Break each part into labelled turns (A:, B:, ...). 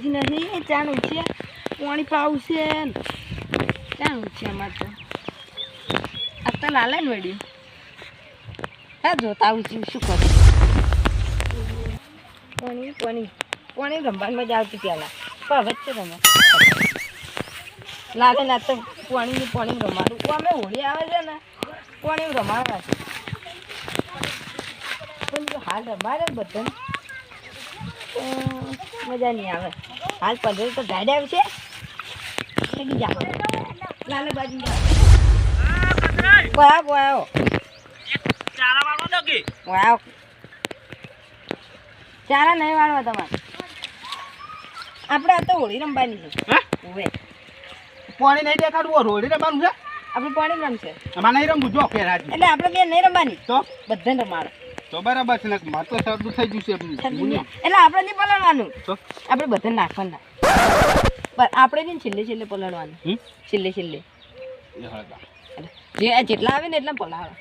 A: ઉઠી નથી ચાણ ઉઠીએ પાણી પાવું છે ચાણ ઉઠીએ અમારે તો આ તો લાલે ને વળ્યું હા જોતા આવું છું શું કરું પાણી પાણી પાણી રમવામાં મજા આવતી પહેલાં પણ હવે જ છે રમવા લાલે ના તો પાણી રમાડું અમે હોળી આવે છે ને પાણી રમાડવા છે પણ હાલ રમાડે બધાને મજા નહીં આવે હાલ પંદર તો ગાડી આવશે લાલે બાજુ આવ્યો ચારા નહીં વાળવા તમારે આપણે આ તો હોળી રમવાની છે હવે
B: પાણી નહીં દેખાડવું રોડી રમવાનું છે
A: આપણે પાણી રમશે
B: અમારે નહીં રમવું જો ફેરાજી
A: એટલે આપણે બે નહીં રમવાની
B: તો
A: બધાને રમાડો
B: તો બરાબર છે ને મારે તો શરદું થઈ ગયું છે
A: એટલે આપણે નહીં પલાળવાનું
B: તો
A: આપણે બધાને નાખવાના આપણે નહીં છેલ્લે પલાળવાનું છેલ્લે જેટલા આવે ને એટલા પલાળો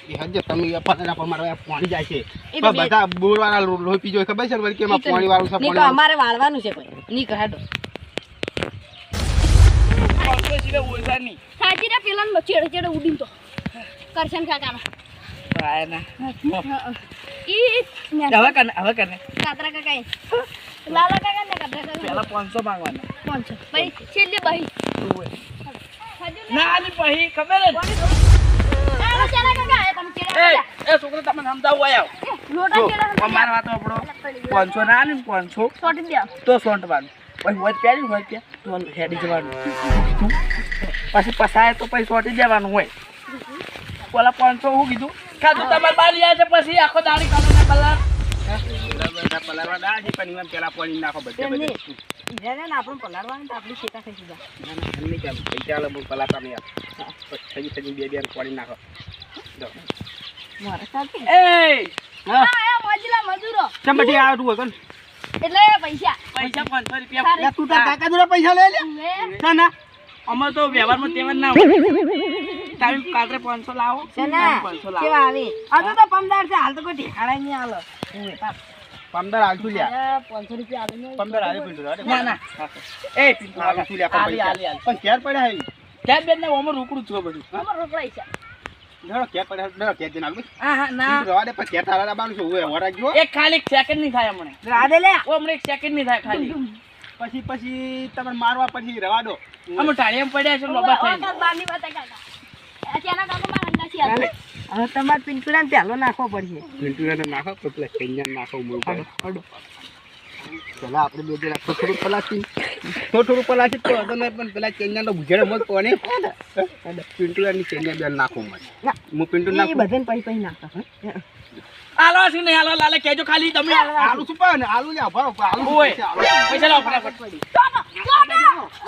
B: એ હજે તમે પાણી જાય છે બધા બોર વાળા લોહી પીજો ખબર છે ને કે એમાં પાણી વાળું છે
A: નહીં અમારે વાળવાનું છે કોઈ નહીં કહાડો સાચી રે પેલા ચેડે ઉડીને તો કરશન કાકાનો હવે કને કાતરા કાકા લાલા કાકા ને કાતરા કાકા
B: પેલા 500 માંગવાના
A: 500 પછી છેલ્લે બહી
B: ના આલી પહી ખબર છે એ છોકરો તમે સમજાવ આવ અમાર વાત આપણો 500 ના આલી 500
A: સોટી દે
B: તો સોંટવાનું પછી વચ પેલી હોય કે તો હેડી જવાનું પછી પસાય તો પછી સોટી દેવાનું હોય પેલા 500 હું કીધું ખાધું તમારે બારી આવે છે પછી આખો દાડી કાઢો ને પલાર પલારવા દાજી પણ પેલા પાણી નાખો બધે
A: આપણે પલાળવાનું તો આપણી શેતા થઈ જતા
B: નહીં ચાલો પૈસા લો પલાતા નહીં પછી બે પાણી નાખો
A: મારા સાથે
B: એ
A: મજૂરો
B: ચમટી આવતું હોય
A: એટલે પૈસા
B: 500 રૂપિયા તું તાર કાકા જોડે પૈસા લઈ લે છે ને અમે તો વ્યવહારમાં તેવન ના હોય તારી કાતરે 500 લાવો
A: છે ને
B: 500 લાવો
A: કેવા આવી આ તો પમદાર છે હાલ તો કોઈ ઠેકાણા નહીં આલો
B: પમદાર આલતું લ્યા
A: 500 રૂપિયા આલે
B: પમદાર આલે પિંટુ
A: ના
B: એ પિંટુ આલતું લ્યા પણ ઘેર પડ્યા હે ઘેર બેન ને ઓમર રોકડું છો બધું
A: અમાર રોકડાઈ છે
B: ધડો ઘેર પડ્યા ધડો ઘેર જઈને આલ
A: હા ના
B: રવા દે પછી ઘેર તારા બાનું છે ઓય વરા ગયો
C: એક ખાલી સેકન્ડ નહીં થાય હમણે
A: રાધે લે
C: ઓ હમણે એક સેકન્ડ નહીં થાય ખાલી
B: પછી તમે મારવા પછી રવા દો
C: અમે ટાળીમાં પડ્યા છે લોબા થઈ
A: બારની વાત કાકા અત્યારના કાકા મારા અંગાથી આવે હવે તમાર પિંટુડાને પહેલો નાખવો પડશે
B: પિંટુને નાખો તો પેલા કૈયા નાખો મૂળ પડો પેલા આપણે બે જણા થોડું પલાસી તો અદને પણ પેલા કૈયાનો ભુજેડો મત કોને પિંટુની કૈયા બે નાખો મત હું પિંટુ નાખો
A: એ બધાને પૈસા નાખો
C: આલો છે ને આલો લાલે કેજો ખાલી તમે
B: આલુ શું પાને આલુ લ્યા ભરો આલુ
C: ઓય પૈસા લાવો ફટાફટ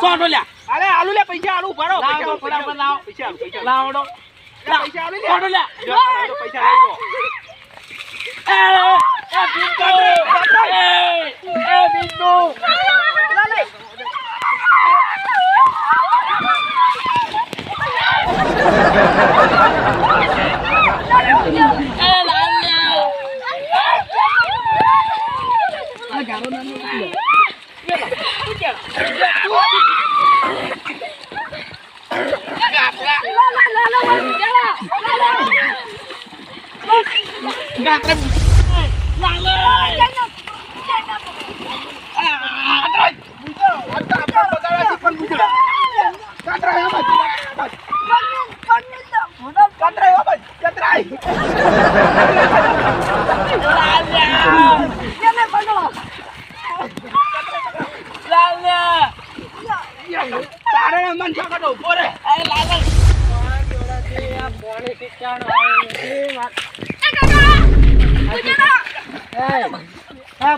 C: સોટો લ્યા
B: અરે આલુ લે પૈસા આલુ ભરો
C: લાવો ફટાફટ લાવો
B: પૈસા
C: લાવડો
B: પૈસા આલુ લે
C: સોટો લ્યા
B: પૈસા લઈ લો
C: એ બિંદુ એ બિંદુ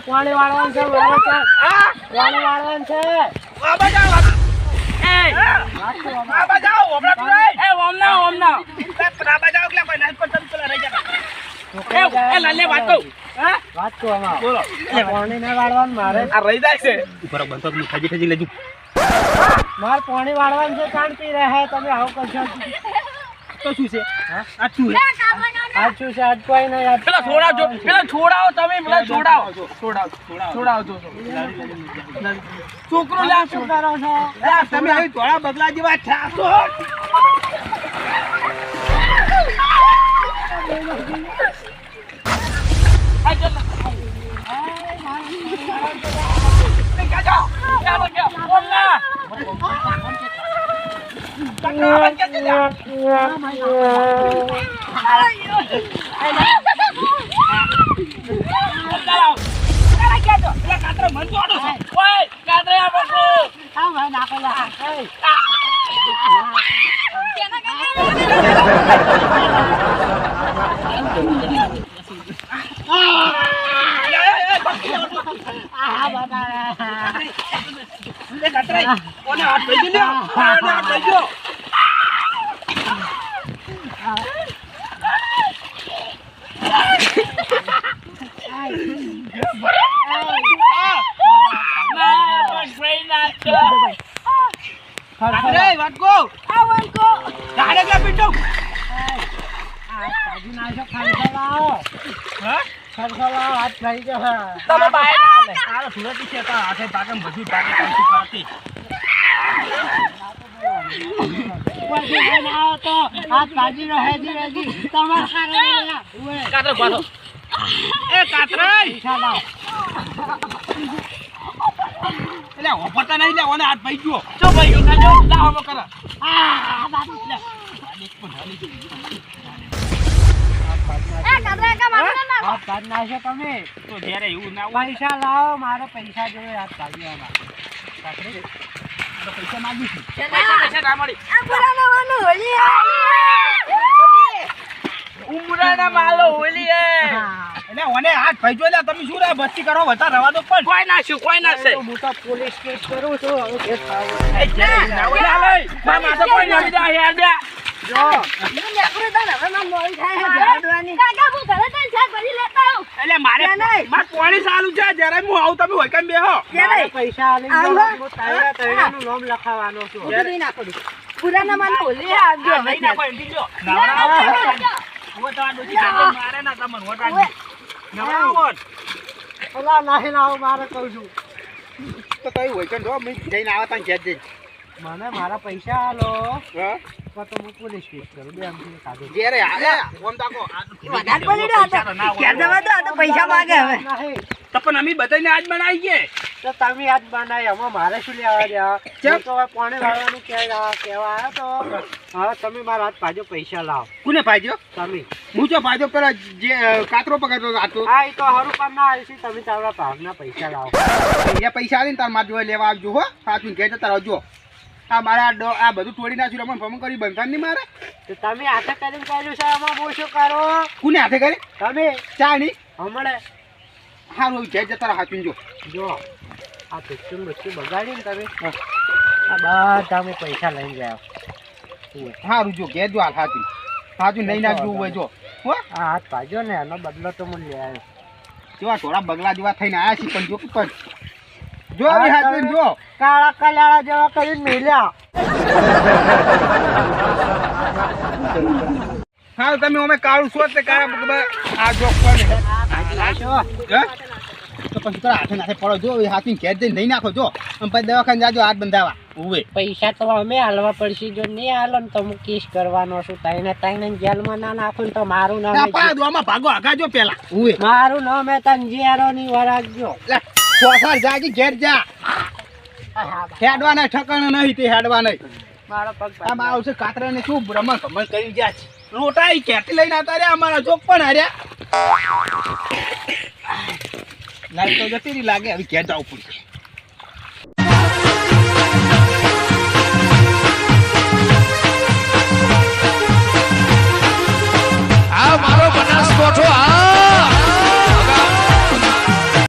A: પાણી વાળવાનું છે પાણી વાળવાનું છે વાત તો બોલો પાણી ના વાળવાનું મારે
B: આ રહી જાય છે બરાબર બંધ થજી થજી લેજો
A: મારે પાણી વાળવાનું છે શાંતિ રહે તમે આવું કરશો
B: તો શું છે આ શું છે
C: સાચું છે, આજ કોઈ નહીં યાદ.
B: પેલા છોડાવજો, પેલા છોડાવો તમે, પેલા છોડાવો. છોડાવજો. છોકરો લ્યા,
C: શું કરો છો?
B: લ્યા, તમે આવી ધોળા બગલા જેવા છાસો. આ ચાલો. ચાલો, બોલના. આવાજ કેમ છે લ્યા?
C: પૈસા લાવો, મારે પૈસા જોઈએ. હાથ કાઢી
B: ઉમરાના માલો હોલી એટલે ઓને હાથ ભાઈજો લે. તમે શું રે બસ્તી કરો, વતા રવા દો. પણ કોઈ ના છે.
C: હું તો પોલીસ કેસ કરું છું. હવે કેસ થાવો.
B: માથે કોઈ ના બીજા હેર દે.
C: જો
B: એટલે મારે પાણી ચાલુ છે. જયારે હું આવું તમે હોય કેમ બેહો.
C: મારે પૈસા આલી દો. હું તૈયારનું નામ લખાવવાનો છું.
A: પુરાના માન બોલી આવજો.
B: નહીં નાખો એમ કીજો. મારે ના તમને વટાડી નવરાવો.
C: ઓલા નાહી લાવો, મારે કહું છું.
B: તો કઈ હોય કેમ જો મેં જઈને આવા તાં ઘેર જઈને.
C: મને મારા પૈસા આલો
B: હા
C: તો હું પોલીસ કેસ કરું. બે આમથી કાઢો.
B: ઘેરે આલે ઓમ તાકો
A: વધારે પડી રહ્યો ક્યાં જવા દો. આ તો પૈસા માંગે હવે.
C: નહીં
B: તો પણ અમે બધાને આજ બનાવી ગયે.
C: તો તમે આજ બનાવી, આમાં મારે શું લેવા દ્યા? હું તો હવે પાણી વાળવાનું કહેવા આવ્યો તો. હવે તમે મારા હાથ પાછો પૈસા લાવો.
B: કોને ભાઈજો?
C: તમે
B: હું તો ભાઈજો પેલા જે કાતરો પકડતો હતો.
C: હા, એ તો હરું પર ના આવી. તમે તમારા ભાગના પૈસા લાવો.
B: એ પૈસા આવીને તાર માર જોવા લેવા આવજો હો. સાચું ઘેર જતા રહેજો. આ મારા આ બધું તોડી નાખ્યું. રમણ ભમણ કરી બંધાન નહીં મારે.
C: તો તમે હાથે કરીને કર્યું છે, આમાં બહુ શું કરો?
B: કોને હાથે કરી?
C: તમે
B: ચા નહીં
C: હમણાં
B: સારું ઘેર જતા રહો. સાચું જો
C: જો આ પિક્ચર બચ્ચું બગાડીને તમે આ બધા અમે પૈસા લઈને ગયા.
B: સારું જો ઘેર જો હાલ. સાચું સાચું નહીં નાખવું હોય જો હો.
C: આ હાથ ભાજો ને એનો બદલો તો મને લે આવ્યો.
B: જેવા થોડા બગલા જેવા થઈને આવ્યા છે. પણ જો પણ જો હાથ જો
C: કાળા કલાળા જેવા કરીને મેલ્યા.
B: હા તમે અમે કાળું છો તે કાળા આ જોક પર તો પછી તારા હાથે નાખે પડો. જો એ હાથી ઘેર જઈને નહીં નાખો. જો પછી દવાખાને જાજો હાથ બંધાવા. ઉવે
C: પૈસા તો અમે હાલવા પડશે. જો નહીં હાલો ને તો હું કેસ કરવાનો છું. તાઈને જેલમાં ના નાખું ને તો મારું નામ
B: ભાગો આગાજો પેલા. ઉવે
C: મારું નામ તને જેરો ની વરાગજો.
B: ચોસર જાગી ઘેર જા. હેડવાના ઠકાણા નહીં તે હેડવા નહીં.
C: મારો પગ
B: આમ આવશે કાતરા ને શું ભ્રમણ ભ્રમણ કરી જાય છે. લોટાઈ કેટી લઈને આવતા રહ્યા. અમારા ચોક પણ હાર્યા. લાઈટ તો જતી રહી લાગે. હવે ઘેર જવું પડશે.